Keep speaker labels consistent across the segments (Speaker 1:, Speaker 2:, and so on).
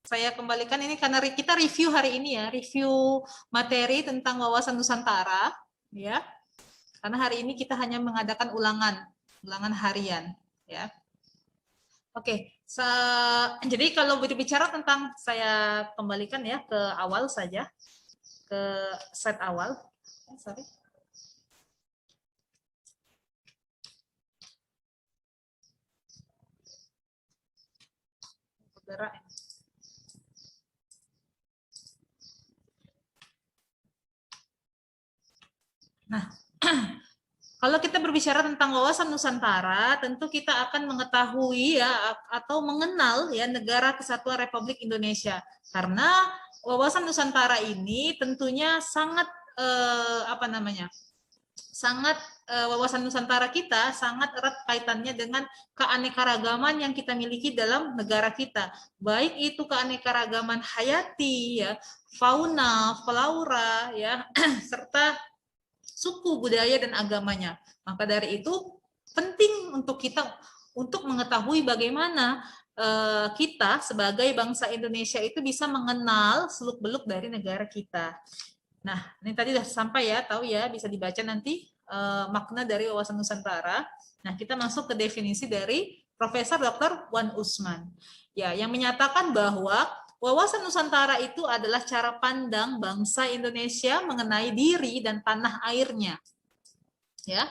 Speaker 1: saya kembalikan ini karena kita review hari ini ya, review materi tentang wawasan Nusantara, ya. Karena hari ini kita hanya mengadakan ulangan harian, ya. Oke, jadi kalau berbicara tentang, saya kembalikan ya ke awal saja, ke slide awal. Sorry. Nah, kalau kita berbicara tentang wawasan Nusantara, tentu kita akan mengetahui ya atau mengenal ya negara kesatuan Republik Indonesia. Karena wawasan Nusantara ini tentunya sangat wawasan Nusantara kita sangat erat kaitannya dengan keanekaragaman yang kita miliki dalam negara kita. Baik itu keanekaragaman hayati ya, fauna, flora ya, serta suku, budaya, dan agamanya. Maka dari itu penting untuk kita untuk mengetahui bagaimana kita sebagai bangsa Indonesia itu bisa mengenal seluk-beluk dari negara kita. Nah, ini tadi sudah sampai ya, tahu ya, bisa dibaca nanti makna dari wawasan Nusantara. Nah, kita masuk ke definisi dari Profesor Dr. Wan Usman. Ya, yang menyatakan bahwa wawasan Nusantara itu adalah cara pandang bangsa Indonesia mengenai diri dan tanah airnya. Ya,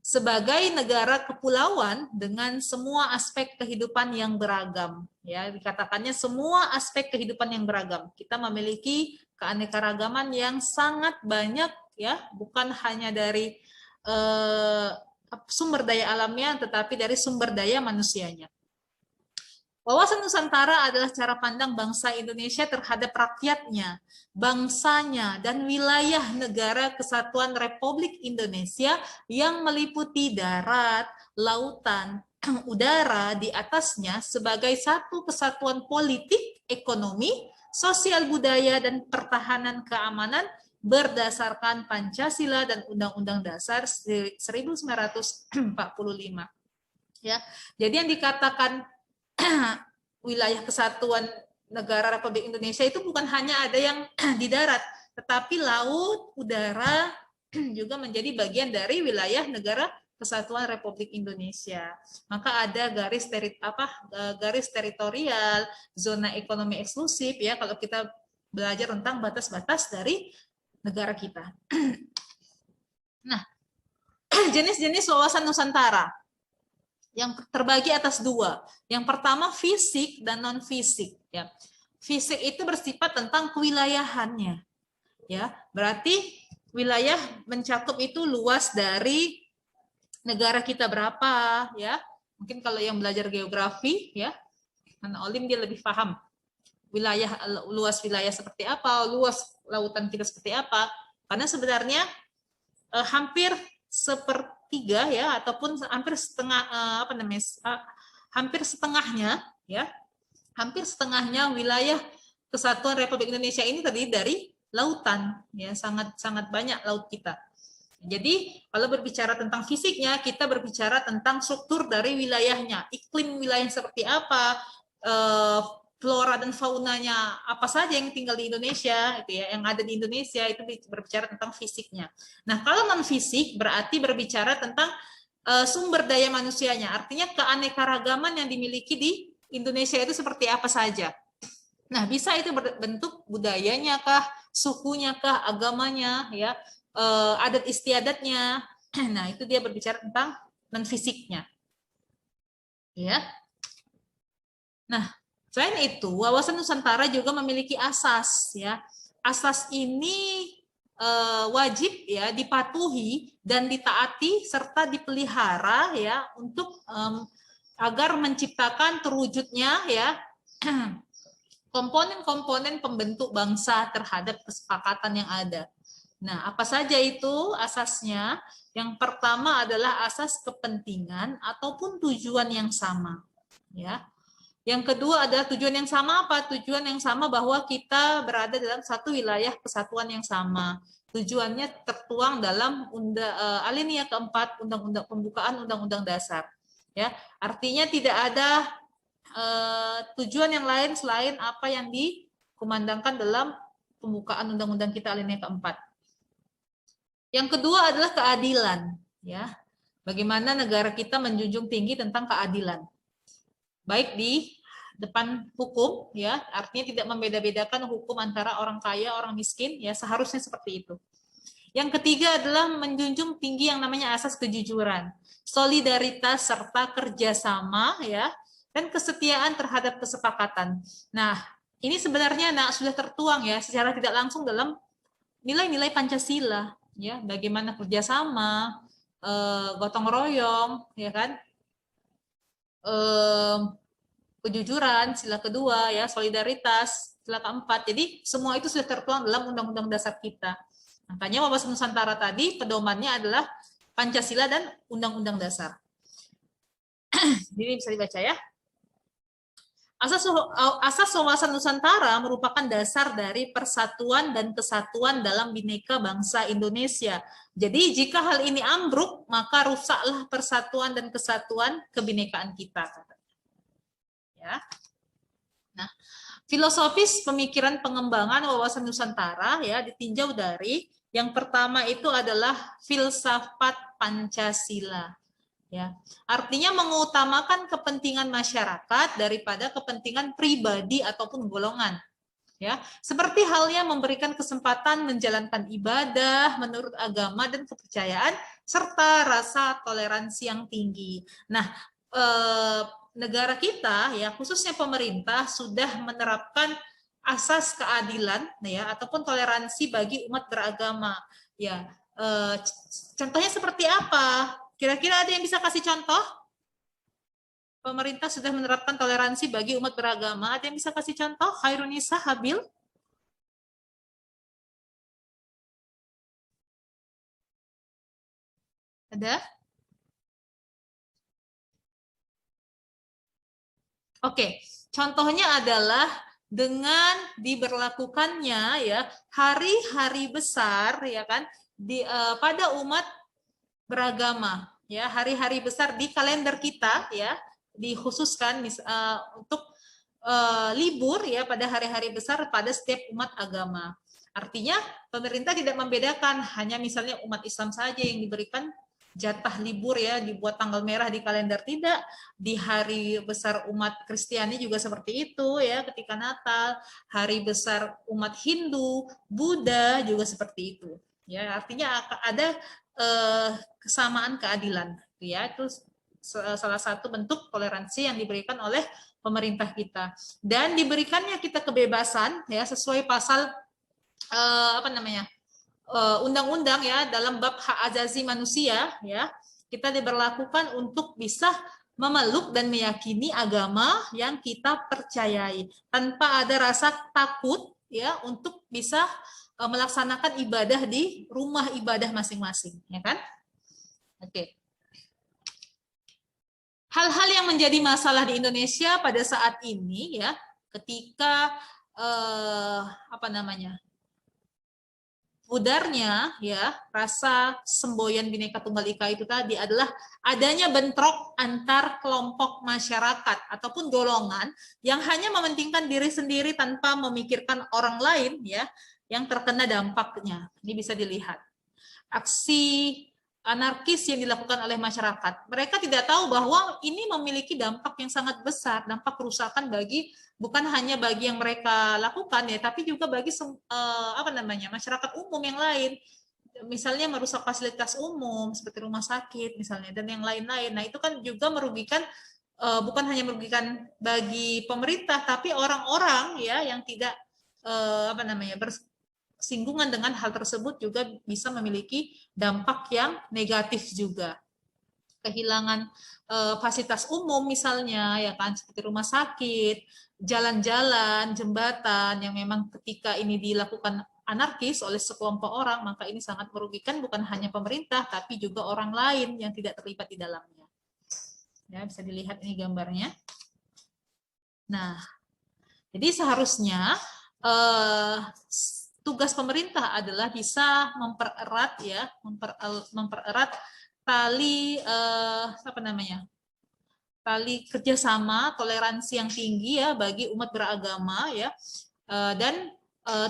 Speaker 1: sebagai negara kepulauan dengan semua aspek kehidupan yang beragam. Ya, dikatakannya semua aspek kehidupan yang beragam. Kita memiliki keanekaragaman yang sangat banyak ya, bukan hanya dari sumber daya alamnya tetapi dari sumber daya manusianya. Wawasan Nusantara adalah cara pandang bangsa Indonesia terhadap rakyatnya, bangsanya, dan wilayah negara kesatuan Republik Indonesia yang meliputi darat, lautan, udara di atasnya sebagai satu kesatuan politik, ekonomi, sosial budaya, dan pertahanan keamanan berdasarkan Pancasila dan Undang-Undang Dasar 1945. Ya, jadi yang dikatakan wilayah kesatuan negara Republik Indonesia itu bukan hanya ada yang di darat, tetapi laut, udara juga menjadi bagian dari wilayah negara kesatuan Republik Indonesia. Maka ada garis teritorial, zona ekonomi eksklusif ya kalau kita belajar tentang batas-batas dari negara kita. Nah, jenis-jenis wawasan Nusantara yang terbagi atas dua. Yang pertama fisik dan non fisik. Ya, fisik itu bersifat tentang kewilayahannya. Ya, berarti wilayah mencakup itu luas dari negara kita berapa. Ya, mungkin kalau yang belajar geografi, ya, karena Olim dia lebih paham luas wilayah seperti apa, luas lautan kita seperti apa. Karena sebenarnya hampir sepertiga ya ataupun hampir setengah hampir setengahnya ya, hampir setengahnya wilayah kesatuan Republik Indonesia ini terdiri dari lautan ya, sangat banyak laut kita. Jadi kalau berbicara tentang fisiknya, kita berbicara tentang struktur dari wilayahnya, iklim wilayah seperti apa, flora dan faunanya apa saja yang tinggal di Indonesia, itu ya, yang ada di Indonesia itu berbicara tentang fisiknya. Nah, kalau non fisik berarti berbicara tentang sumber daya manusianya, artinya keanekaragaman yang dimiliki di Indonesia itu seperti apa saja. Nah, bisa itu berbentuk budayanya kah, sukunya kah, agamanya, ya, adat istiadatnya. Nah, itu dia berbicara tentang non fisiknya. Ya. Nah, selain itu, wawasan Nusantara juga memiliki asas ya. Asas ini wajib ya dipatuhi dan ditaati serta dipelihara ya untuk agar menciptakan terwujudnya ya komponen-komponen pembentuk bangsa terhadap kesepakatan yang ada. Nah, apa saja itu asasnya? Yang pertama adalah asas kepentingan ataupun tujuan yang sama ya. Yang kedua adalah tujuan yang sama apa? Tujuan yang sama bahwa kita berada dalam satu wilayah kesatuan yang sama. Tujuannya tertuang dalam alinea keempat Undang-Undang Pembukaan Undang-Undang Dasar. Ya, artinya tidak ada tujuan yang lain selain apa yang dikumandangkan dalam pembukaan undang-undang kita alinea keempat. Yang kedua adalah keadilan, ya. Bagaimana negara kita menjunjung tinggi tentang keadilan, baik di depan hukum, ya, artinya tidak membeda-bedakan hukum antara orang kaya, orang miskin, ya, seharusnya seperti itu. Yang ketiga adalah menjunjung tinggi yang namanya asas kejujuran, solidaritas serta kerjasama, ya, dan kesetiaan terhadap kesepakatan. Nah, ini sebenarnya sudah tertuang ya secara tidak langsung dalam nilai-nilai Pancasila, ya, bagaimana kerjasama, gotong royong, ya kan, kejujuran, sila kedua, ya, solidaritas, sila keempat. Jadi semua itu sudah tertuang dalam Undang-Undang Dasar kita. Makanya wawasan Nusantara tadi pedomannya adalah Pancasila dan Undang-Undang Dasar. Jadi bisa dibaca ya. Asas wawasan Nusantara merupakan dasar dari persatuan dan kesatuan dalam Bhinneka Bangsa Indonesia. Jadi jika hal ini ambruk, maka rusaklah persatuan dan kesatuan kebinekaan kita. Ya. Nah, filosofis pemikiran pengembangan wawasan Nusantara ya ditinjau dari yang pertama itu adalah filsafat Pancasila. Ya, artinya mengutamakan kepentingan masyarakat daripada kepentingan pribadi ataupun golongan. Ya, seperti halnya memberikan kesempatan menjalankan ibadah menurut agama dan kepercayaan serta rasa toleransi yang tinggi. Nah, negara kita ya khususnya pemerintah sudah menerapkan asas keadilan ya ataupun toleransi bagi umat beragama. Ya, contohnya seperti apa? Kira-kira ada yang bisa kasih contoh? Pemerintah sudah menerapkan toleransi bagi umat beragama. Ada yang bisa kasih contoh? Khairunisa, Habil? Ada? Oke, contohnya adalah dengan diberlakukannya ya hari-hari besar ya kan pada umat beragama ya, hari-hari besar di kalender kita ya dikhususkan untuk libur ya pada hari-hari besar pada setiap umat agama. Artinya pemerintah tidak membedakan hanya misalnya umat Islam saja yang diberikan jatah libur ya dibuat tanggal merah di kalender, tidak. Di hari besar umat Kristiani juga seperti itu ya, ketika Natal, hari besar umat Hindu, Buddha juga seperti itu. Ya, artinya ada kesamaan keadilan ya, itu salah satu bentuk toleransi yang diberikan oleh pemerintah kita, dan diberikannya kita kebebasan ya sesuai pasal undang-undang ya dalam bab hak asasi manusia ya, kita diberlakukan untuk bisa memeluk dan meyakini agama yang kita percayai tanpa ada rasa takut ya untuk bisa melaksanakan ibadah di rumah ibadah masing-masing, ya kan? Oke. Hal-hal yang menjadi masalah di Indonesia pada saat ini ya, ketika pudarnya ya rasa semboyan Bhinneka Tunggal Ika itu tadi adalah adanya bentrok antar kelompok masyarakat ataupun golongan yang hanya mementingkan diri sendiri tanpa memikirkan orang lain ya yang terkena dampaknya. Ini bisa dilihat. Aksi anarkis yang dilakukan oleh masyarakat. Mereka tidak tahu bahwa ini memiliki dampak yang sangat besar, dampak kerusakan bagi bukan hanya bagi yang mereka lakukan ya, tapi juga bagi masyarakat umum yang lain. Misalnya merusak fasilitas umum seperti rumah sakit misalnya dan yang lain-lain. Nah, itu kan juga merugikan bukan hanya merugikan bagi pemerintah tapi orang-orang ya yang tidak bersinggungan dengan hal tersebut juga bisa memiliki dampak yang negatif juga. Kehilangan fasilitas umum misalnya ya kan seperti rumah sakit, jalan-jalan, jembatan yang memang ketika ini dilakukan anarkis oleh sekelompok orang, maka ini sangat merugikan bukan hanya pemerintah tapi juga orang lain yang tidak terlibat di dalamnya. Ya, bisa dilihat ini gambarnya. Nah, jadi seharusnya tugas pemerintah adalah bisa mempererat ya, mempererat tali tali kerjasama, toleransi yang tinggi ya bagi umat beragama ya, dan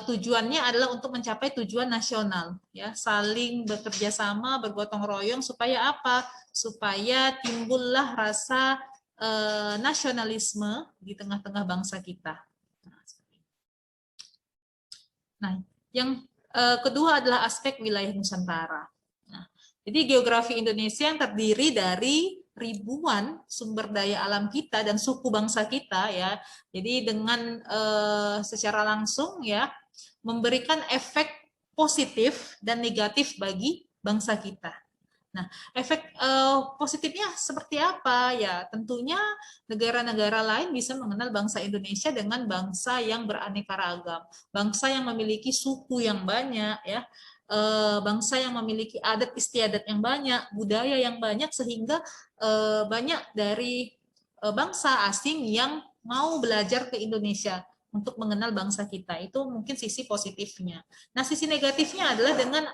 Speaker 1: tujuannya adalah untuk mencapai tujuan nasional ya, saling bekerja sama, bergotong royong supaya apa? Supaya timbullah rasa nasionalisme di tengah-tengah bangsa kita. Nah, yang kedua adalah aspek wilayah Nusantara. Nah, jadi geografi Indonesia yang terdiri dari ribuan sumber daya alam kita dan suku bangsa kita ya. Jadi dengan secara langsung ya memberikan efek positif dan negatif bagi bangsa kita. Nah, efek positifnya seperti apa? Ya, tentunya negara-negara lain bisa mengenal bangsa Indonesia dengan bangsa yang beraneka ragam, bangsa yang memiliki suku yang banyak, ya, bangsa yang memiliki adat istiadat yang banyak, budaya yang banyak, sehingga banyak dari bangsa asing yang mau belajar ke Indonesia untuk mengenal bangsa kita. Itu mungkin sisi positifnya. Nah, sisi negatifnya adalah dengan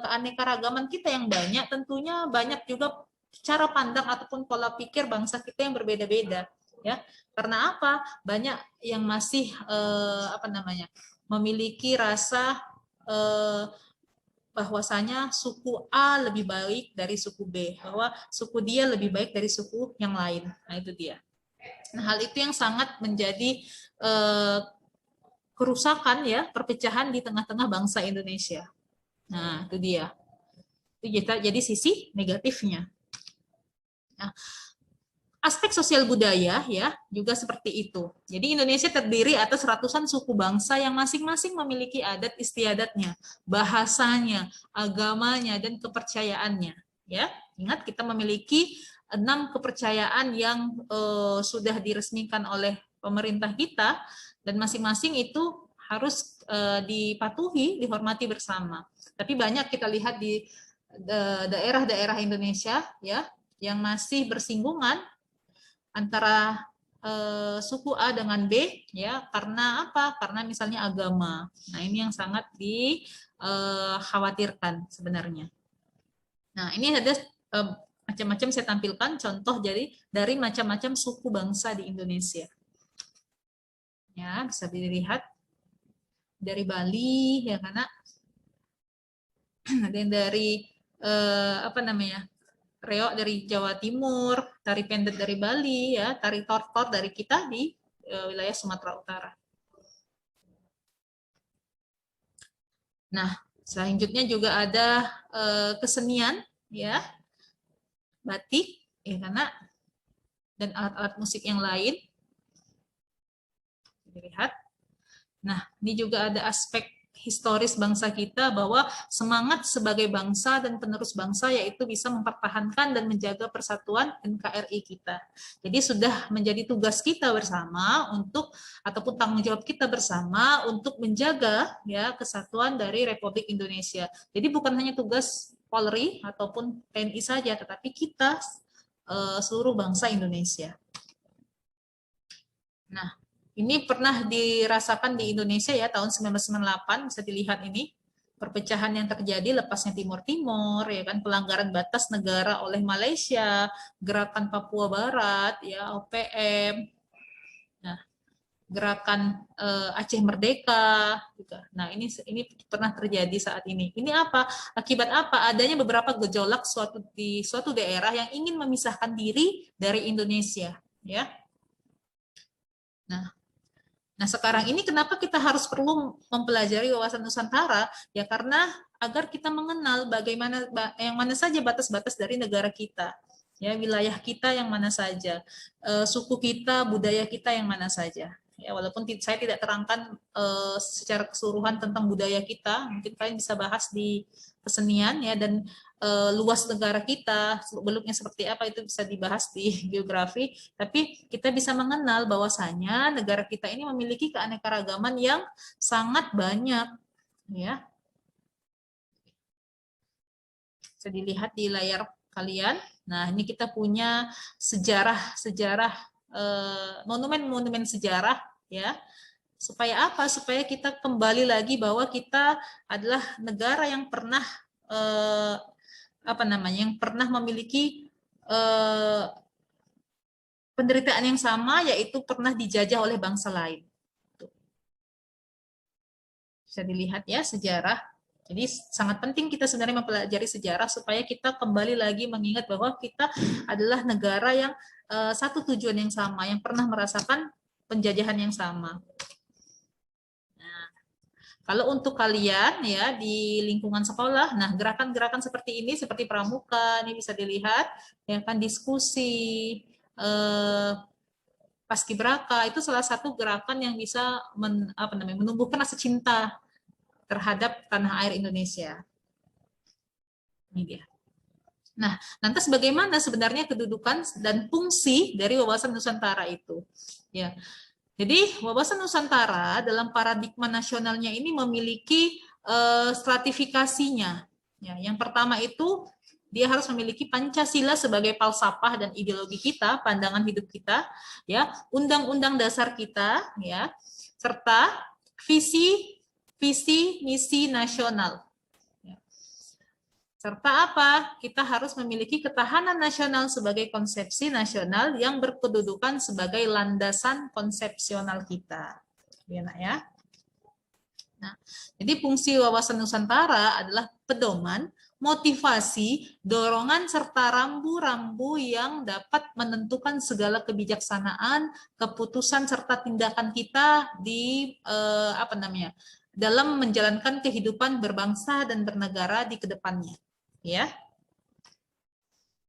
Speaker 1: keanekaragaman kita yang banyak, tentunya banyak juga cara pandang ataupun pola pikir bangsa kita yang berbeda-beda, ya. Karena apa? Banyak yang masih memiliki rasa bahwasanya suku A lebih baik dari suku B, bahwa suku dia lebih baik dari suku yang lain. Nah, itu dia. Nah, hal itu yang sangat menjadi kerusakan ya, perpecahan di tengah-tengah bangsa Indonesia. Nah, itu dia. Itu jadi sisi negatifnya. Nah, aspek sosial budaya ya juga seperti itu. Jadi Indonesia terdiri atas ratusan suku bangsa yang masing-masing memiliki adat istiadatnya, bahasanya, agamanya, dan kepercayaannya. Ya, ingat kita memiliki 6 kepercayaan yang sudah diresmikan oleh pemerintah kita, dan masing-masing itu harus dipatuhi, dihormati bersama. Tapi banyak kita lihat di daerah-daerah Indonesia ya yang masih bersinggungan antara suku A dengan B ya, karena apa? Karena misalnya agama. Nah, ini yang sangat dikhawatirkan sebenarnya. Nah, ini ada macam-macam saya tampilkan contoh dari macam-macam suku bangsa di Indonesia. Ya, bisa dilihat dari Bali ya, karena ada yang dari reok dari Jawa Timur, tari pendet dari Bali ya, tari tortor dari kita di wilayah Sumatera Utara. Nah, selanjutnya juga ada kesenian ya, batik ya, karena dan alat-alat musik yang lain. Lihat. Nah, ini juga ada aspek historis bangsa kita, bahwa semangat sebagai bangsa dan penerus bangsa yaitu bisa mempertahankan dan menjaga persatuan NKRI kita. Jadi sudah menjadi tugas kita bersama untuk, ataupun tanggung jawab kita bersama untuk menjaga ya kesatuan dari Republik Indonesia. Jadi bukan hanya tugas Polri ataupun TNI saja, tetapi kita seluruh bangsa Indonesia. Nah, ini pernah dirasakan di Indonesia ya, tahun 1998, bisa dilihat ini perpecahan yang terjadi, lepasnya Timur Timur ya kan, pelanggaran batas negara oleh Malaysia, gerakan Papua Barat ya, OPM. Nah, gerakan Aceh Merdeka juga. Nah, ini pernah terjadi saat ini. Ini apa? Akibat apa? Adanya beberapa gejolak di suatu daerah yang ingin memisahkan diri dari Indonesia, ya. Nah, sekarang ini kenapa kita harus perlu mempelajari wawasan Nusantara? Ya karena agar kita mengenal bagaimana yang mana saja batas-batas dari negara kita. Ya, wilayah kita yang mana saja, suku kita, budaya kita yang mana saja. Ya, walaupun saya tidak terangkan secara keseluruhan tentang budaya kita, mungkin kalian bisa bahas di kesenian ya, dan luas negara kita, beluknya seperti apa itu bisa dibahas di geografi. Tapi kita bisa mengenal bahwasanya negara kita ini memiliki keanekaragaman yang sangat banyak, ya. Bisa dilihat di layar kalian. Nah, ini kita punya sejarah monumen-monumen sejarah ya. Supaya apa? Supaya kita kembali lagi bahwa kita adalah negara yang pernah yang pernah memiliki penderitaan yang sama, yaitu pernah dijajah oleh bangsa lain. Tuh. Bisa dilihat ya sejarah. Jadi sangat penting kita sebenarnya mempelajari sejarah supaya kita kembali lagi mengingat bahwa kita adalah negara yang satu tujuan yang sama, yang pernah merasakan penjajahan yang sama. Nah, kalau untuk kalian ya di lingkungan sekolah, nah gerakan-gerakan seperti ini, seperti pramuka, ini bisa dilihat, ya kan diskusi, paskibraka itu salah satu gerakan yang bisa menumbuhkan rasa cinta terhadap tanah air Indonesia. Ini dia. Nah, lantas bagaimana sebenarnya kedudukan dan fungsi dari wawasan Nusantara itu? Ya, jadi wawasan Nusantara dalam paradigma nasionalnya ini memiliki stratifikasinya. Ya, yang pertama itu dia harus memiliki Pancasila sebagai falsafah dan ideologi kita, pandangan hidup kita, ya, undang-undang dasar kita, ya, serta visi misi nasional. Serta apa? Kita harus memiliki ketahanan nasional sebagai konsepsi nasional yang berkedudukan sebagai landasan konsepsional kita. Ya, nak ya. Nah, jadi fungsi wawasan Nusantara adalah pedoman, motivasi, dorongan serta rambu-rambu yang dapat menentukan segala kebijaksanaan, keputusan serta tindakan kita di dalam menjalankan kehidupan berbangsa dan bernegara di kedepannya. Ya.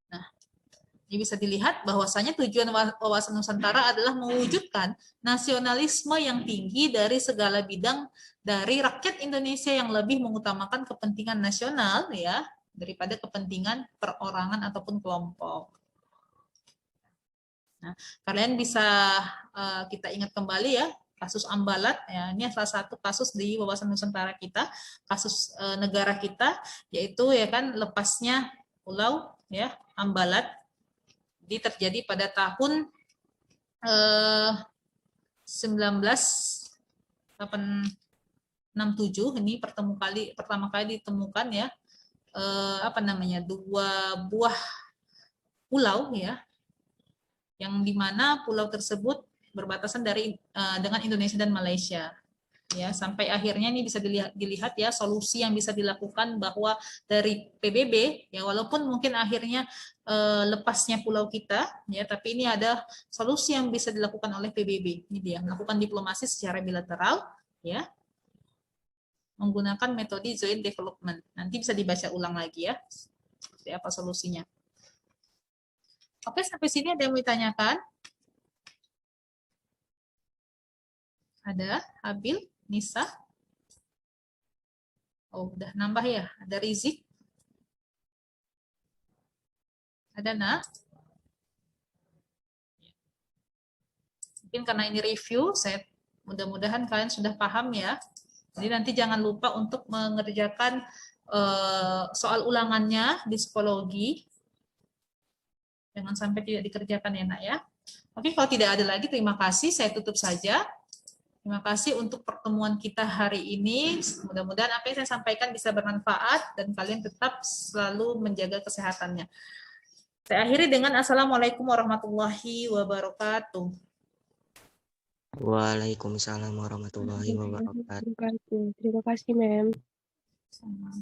Speaker 1: Nah, ini bisa dilihat bahwasanya tujuan wawasan Nusantara adalah mewujudkan nasionalisme yang tinggi dari segala bidang dari rakyat Indonesia yang lebih mengutamakan kepentingan nasional ya daripada kepentingan perorangan ataupun kelompok. Nah, kalian bisa kita ingat kembali ya kasus Ambalat ya, ini salah satu kasus di wawasan Nusantara kita, kasus negara kita, yaitu ya kan lepasnya pulau ya Ambalat. Ini terjadi pada tahun 1967. Ini pertama kali ditemukan ya dua buah pulau ya, yang dimana pulau tersebut berbatasan dengan Indonesia dan Malaysia. Ya, sampai akhirnya ini bisa dilihat ya solusi yang bisa dilakukan bahwa dari PBB ya walaupun mungkin akhirnya lepasnya pulau kita ya, tapi ini ada solusi yang bisa dilakukan oleh PBB. Ini dia melakukan diplomasi secara bilateral ya menggunakan metode joint development. Nanti bisa dibaca ulang lagi ya seperti apa solusinya. Oke, sampai sini ada yang mau ditanyakan? Ada Habil, Nisa? Oh, udah nambah ya. Ada Rizik? Ada Nah? Mungkin karena ini review, saya mudah-mudahan kalian sudah paham ya. Jadi nanti jangan lupa untuk mengerjakan soal ulangannya di psikologi. Jangan sampai tidak dikerjakan ya nak ya. Oke, kalau tidak ada lagi terima kasih. Saya tutup saja. Terima kasih untuk pertemuan kita hari ini. Mudah-mudahan apa yang saya sampaikan bisa bermanfaat dan kalian tetap selalu menjaga kesehatannya. Saya akhiri dengan Assalamualaikum warahmatullahi wabarakatuh.
Speaker 2: Waalaikumsalam warahmatullahi wabarakatuh.
Speaker 3: Terima kasih, Mem.